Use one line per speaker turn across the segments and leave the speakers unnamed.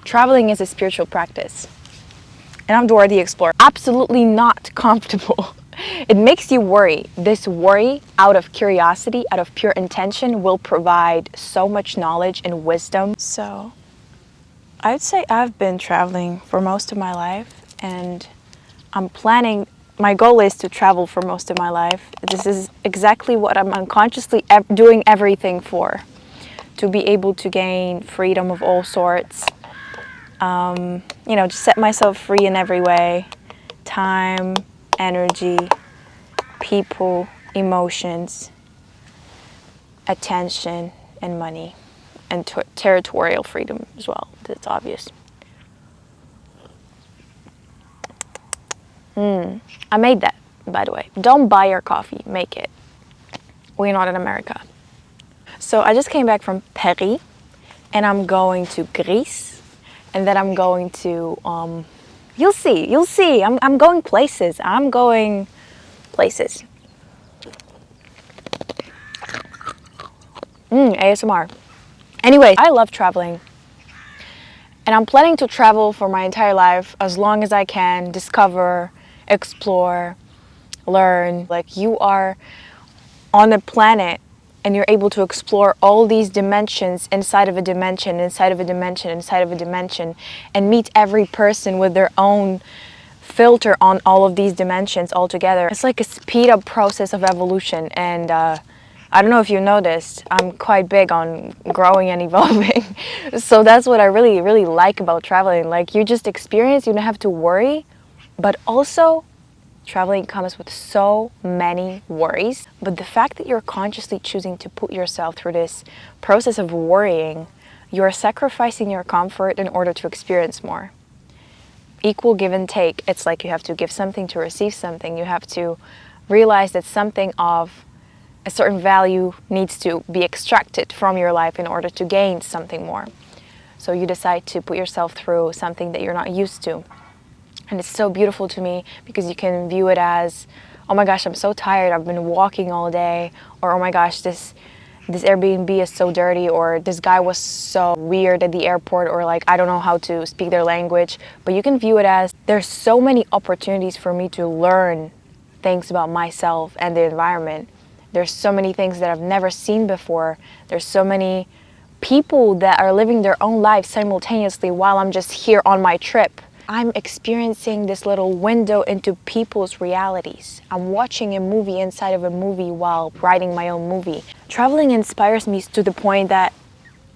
Traveling is a spiritual practice. And I'm Dora the Explorer. Absolutely not comfortable. It makes you worry. This worry, out of curiosity, out of pure intention, will provide so much knowledge and wisdom. So, I'd say I've been traveling for most of my life, and I'm planning, my goal is to travel for most of my life. This is exactly what I'm unconsciously doing everything for. To be able to gain freedom of all sorts. You know, just set myself free in every way. Time, energy, people, emotions, attention, and money. And territorial freedom as well. That's obvious. I made that, by the way. Don't buy your coffee, make it. We're not in America. So I just came back from Paris, and I'm going to Greece, and then I'm going to, you'll see, I'm going places, ASMR. Anyway, I love traveling, and I'm planning to travel for my entire life as long as I can, discover, explore, learn. Like, you are on a planet and you're able to explore all these dimensions inside of a dimension, inside of a dimension, inside of a dimension, and meet every person with their own filter on all of these dimensions all together. It's like a speed up process of evolution, and I don't know if you noticed, I'm quite big on growing and evolving. So that's what I really, really like about traveling. Like, you just experience, you don't have to worry, but also traveling comes with so many worries. But the fact that you're consciously choosing to put yourself through this process of worrying, you're sacrificing your comfort in order to experience more. Equal give and take. It's like you have to give something to receive something. You have to realize that something of a certain value needs to be extracted from your life in order to gain something more. So you decide to put yourself through something that you're not used to. And it's so beautiful to me because you can view it as, oh my gosh, I'm so tired, I've been walking all day, or oh my gosh, this Airbnb is so dirty, or this guy was so weird at the airport, or like, I don't know how to speak their language. But you can view it as, there's so many opportunities for me to learn things about myself and the environment. There's so many things that I've never seen before. There's so many people that are living their own lives simultaneously while I'm just here on my trip. I'm experiencing this little window into people's realities. I'm watching a movie inside of a movie while writing my own movie. Traveling inspires me to the point that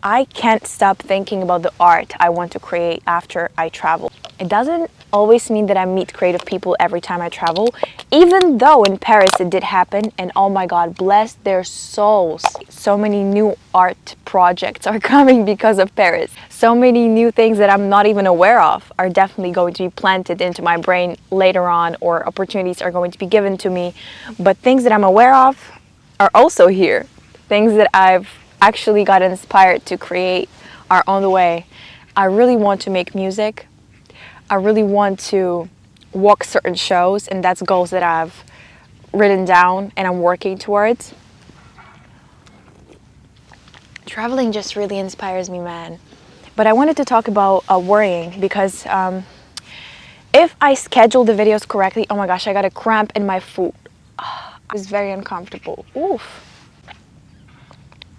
I can't stop thinking about the art I want to create after I travel. It doesn't always mean that I meet creative people every time I travel, even though in Paris it did happen, and oh my God, bless their souls. So many new art projects are coming because of Paris. So many new things that I'm not even aware of are definitely going to be planted into my brain later on, or opportunities are going to be given to me. But things that I'm aware of are also here. Things that I've actually got inspired to create are on the way. I really want to make music. I really want to walk certain shows, and that's goals that I've written down and I'm working towards. Traveling just really inspires me, man. But I wanted to talk about worrying because if I schedule the videos correctly, oh my gosh, I got a cramp in my foot. It's very uncomfortable. Oof.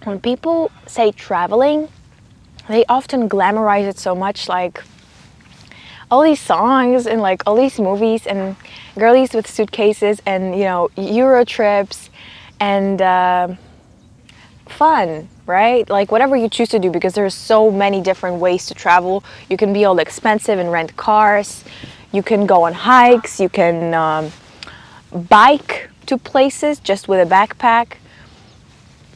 When people say traveling, they often glamorize it so much, like all these songs and like all these movies and girlies with suitcases and, you know, Euro trips and fun, right? Like whatever you choose to do, because there's so many different ways to travel. You can be all expensive and rent cars. You can go on hikes. You can bike to places just with a backpack.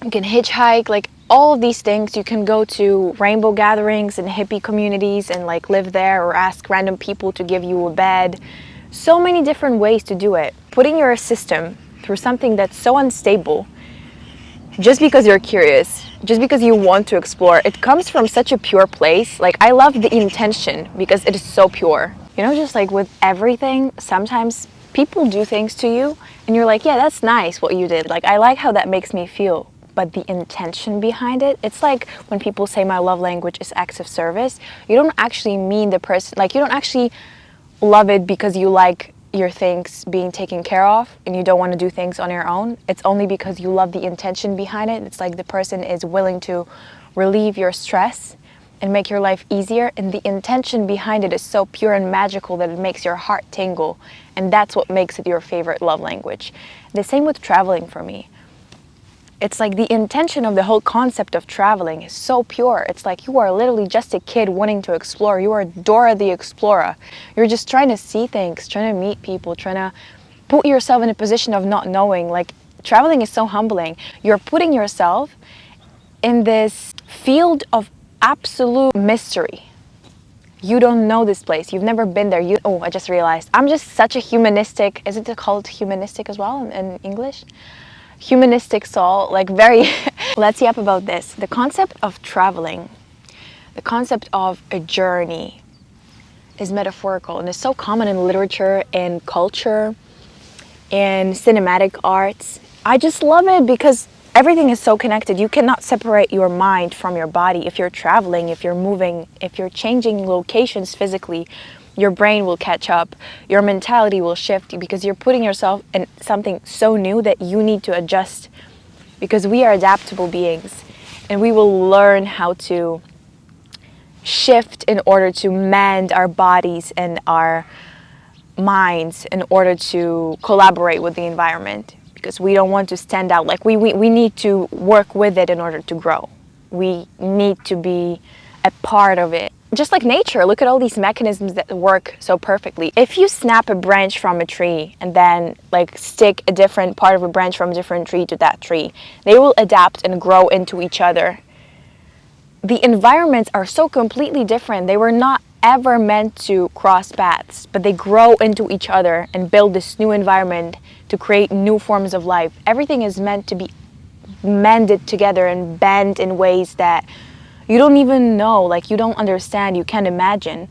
You can hitchhike, like all of these things. You can go to rainbow gatherings and hippie communities and like live there, or ask random people to give you a bed. So many different ways to do it. Putting your system through something that's so unstable, just because you're curious, just because you want to explore, it comes from such a pure place. Like, I love the intention because it is so pure. You know, just like with everything, sometimes people do things to you and you're like, yeah, that's nice what you did. Like, I like how that makes me feel. but the intention behind it. It's like when people say my love language is acts of service, you don't actually mean the person, like you don't actually love it because you like your things being taken care of and you don't want to do things on your own. It's only because you love the intention behind it. It's like the person is willing to relieve your stress and make your life easier, and the intention behind it is so pure and magical that it makes your heart tingle, and that's what makes it your favorite love language. The same with traveling for me. It's like the intention of the whole concept of traveling is so pure. It's like you are literally just a kid wanting to explore. You are Dora the Explorer. You're just trying to see things, trying to meet people, trying to put yourself in a position of not knowing. Like, traveling is so humbling. You're putting yourself in this field of absolute mystery. You don't know this place. You've never been there. Oh, I just realized. I'm just such a humanistic, is it called humanistic as well in English? Humanistic soul, like very, let's yap about this. The concept of traveling, the concept of a journey is metaphorical and is so common in literature and culture and cinematic arts. I just love it because everything is so connected. You cannot separate your mind from your body. If you're traveling, if you're moving, if you're changing locations physically, your brain will catch up, your mentality will shift because you're putting yourself in something so new that you need to adjust, because we are adaptable beings and we will learn how to shift in order to mend our bodies and our minds in order to collaborate with the environment, because we don't want to stand out. Like we need to work with it in order to grow. We need to be a part of it. Just like nature, look at all these mechanisms that work so perfectly. If you snap a branch from a tree and then like stick a different part of a branch from a different tree to that tree, they will adapt and grow into each other. The environments are so completely different. They were not ever meant to cross paths, but they grow into each other and build this new environment to create new forms of life. Everything is meant to be mended together and bent in ways that you don't even know, like you don't understand, you can't imagine.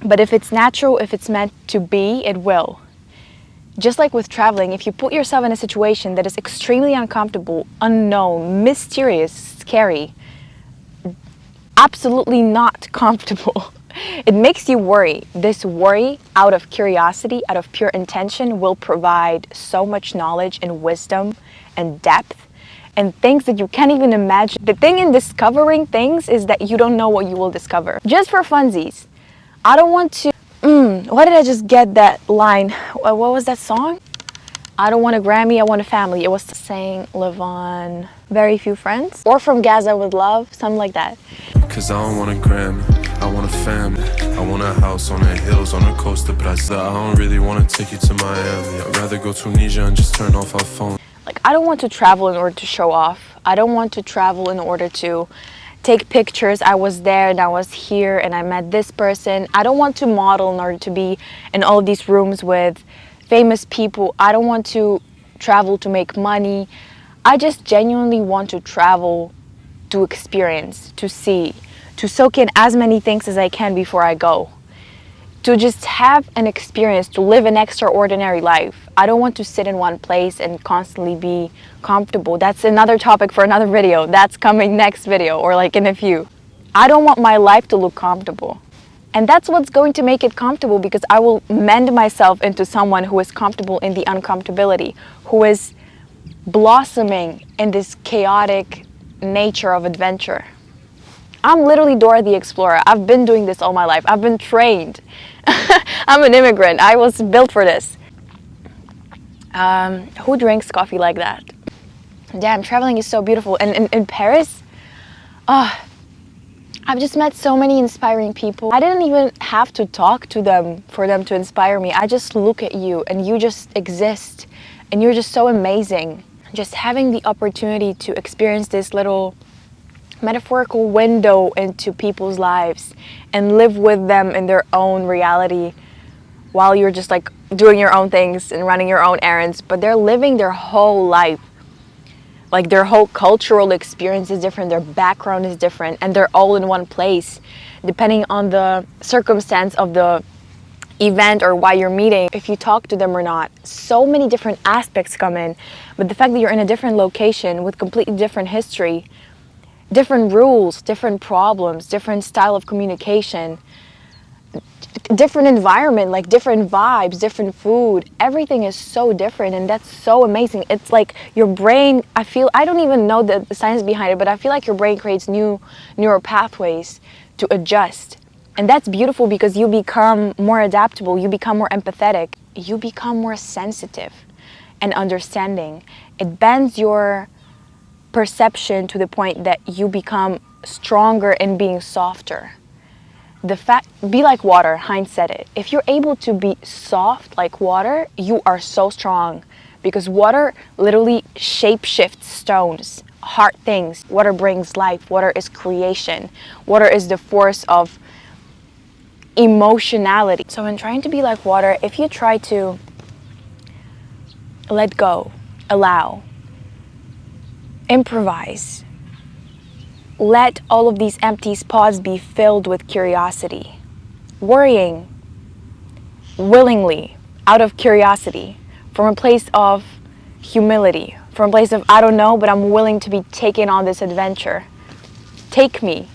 But if it's natural, if it's meant to be, it will. Just like with traveling, if you put yourself in a situation that is extremely uncomfortable, unknown, mysterious, scary, absolutely not comfortable, it makes you worry. This worry, out of curiosity, out of pure intention, will provide so much knowledge and wisdom and depth and things that you can't even imagine. The thing in discovering things is that you don't know what you will discover. Just for funsies, I don't want to, why did I just get that line? What was that song? I don't want a Grammy, I want a family. It was saying live on very few friends. Or from Gaza with love, something like that.
Cause I don't want a Grammy, I want a family. I want a house on the hills, on the coast of Brazil. I don't really want to take you to Miami. I'd rather go to Tunisia and just turn off our phone.
Like, I don't want to travel in order to show off. I don't want to travel in order to take pictures. I was there and I was here and I met this person. I don't want to model in order to be in all of these rooms with famous people. I don't want to travel to make money. I just genuinely want to travel to experience, to see, to soak in as many things as I can before I go. To just have an experience, to live an extraordinary life. I don't want to sit in one place and constantly be comfortable. That's another topic for another video. That's coming next video or like in a few. I don't want my life to look comfortable. And that's what's going to make it comfortable, because I will mend myself into someone who is comfortable in the uncomfortability, who is blossoming in this chaotic nature of adventure. I'm literally Dora the Explorer. I've been doing this all my life. I've been trained. I'm an immigrant. I was built for this. Who drinks coffee like that? Damn, traveling is so beautiful. And in Paris, I've just met so many inspiring people. I didn't even have to talk to them for them to inspire me. I just look at you and you just exist and you're just so amazing. Just having the opportunity to experience this little metaphorical window into people's lives and live with them in their own reality while you're just like doing your own things and running your own errands, but they're living their whole life. Like their whole cultural experience is different, their background is different, and they're all in one place depending on the circumstance of the event or why you're meeting, if you talk to them or not. So many different aspects come in, but the fact that you're in a different location with completely different history, different rules, different problems, different style of communication, different environment, like different vibes, different food, everything is so different, and that's so amazing. It's like your brain, I don't even know the science behind it, but I feel like your brain creates new neural pathways to adjust. And that's beautiful because you become more adaptable, you become more empathetic, you become more sensitive and understanding. It bends your perception to the point that you become stronger in being softer. Be like water. Heinz said it. If you're able to be soft like water, you are so strong, because water literally shape shifts stones, hard things. Water brings life. Water is creation. Water is the force of emotionality. So in trying to be like water, if you try to let go, allow, improvise, let all of these empty spots be filled with curiosity, worrying willingly, out of curiosity, from a place of humility, from a place of I don't know, but I'm willing to be taken on this adventure. Take me.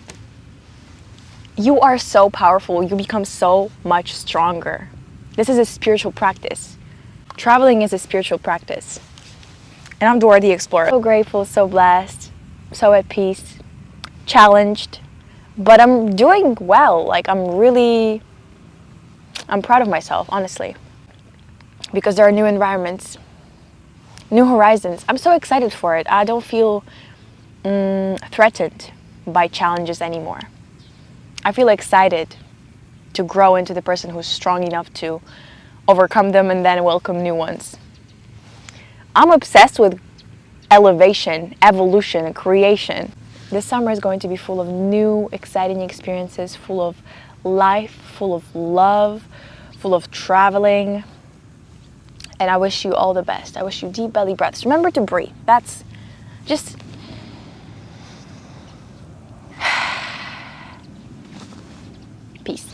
You are so powerful. You become so much stronger. This is a spiritual practice. Traveling is a spiritual practice. And I'm Dora the Explorer. So grateful, so blessed, so at peace, challenged, but I'm doing well. Like I'm proud of myself, honestly, because there are new environments, new horizons. I'm so excited for it. I don't feel threatened by challenges anymore. I feel excited to grow into the person who's strong enough to overcome them and then welcome new ones. I'm obsessed with elevation, evolution, and creation. This summer is going to be full of new, exciting experiences, full of life, full of love, full of traveling. And I wish you all the best. I wish you deep belly breaths. Remember to breathe. That's just... Peace.